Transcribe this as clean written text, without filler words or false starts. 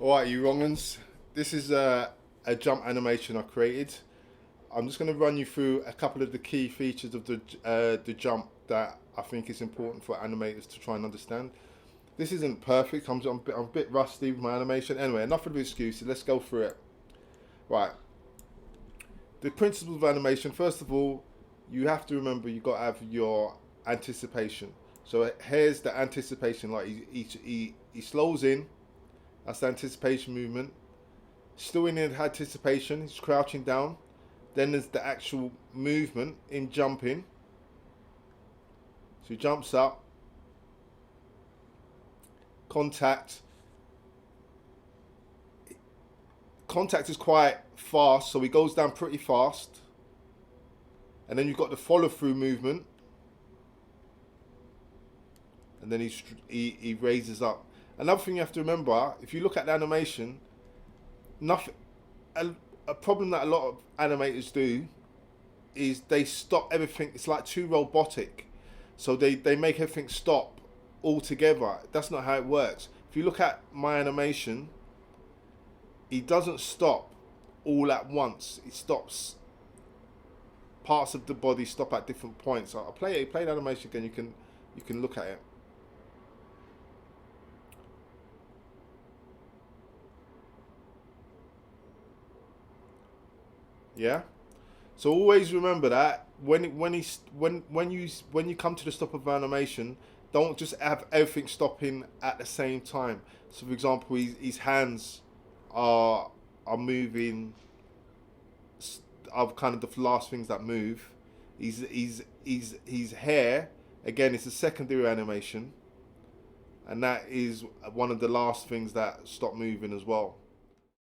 Alright, you wrong'uns. This is a jump animation I created. I'm just going to run you through a couple of the key features of the jump that I think is important for animators to try and understand. This isn't perfect. I'm a bit rusty with my animation. Anyway, enough of the excuses. Let's go through it. Right. The principles of animation. First of all, you have to remember you've got to have your anticipation. So here's the anticipation. Like he slows in. That's the anticipation movement. Still in anticipation, he's crouching down. Then there's the actual movement in jumping. So he jumps up. Contact. Contact is quite fast, so he goes down pretty fast. And then you've got the follow through movement. And then he raises up. Another thing you have to remember, if you look at the animation, a problem that a lot of animators do is they stop everything. It's like too robotic. So they make everything stop altogether. That's not how it works. If you look at my animation, he doesn't stop all at once. It stops, parts of the body stop at different points. I'll play the animation again. You can look at it. Yeah. So always remember that when you come to the stop of animation, don't just have everything stopping at the same time. So for example, his hands are moving. Are kind of the last things that move. His hair again is a secondary animation, and that is one of the last things that stop moving as well.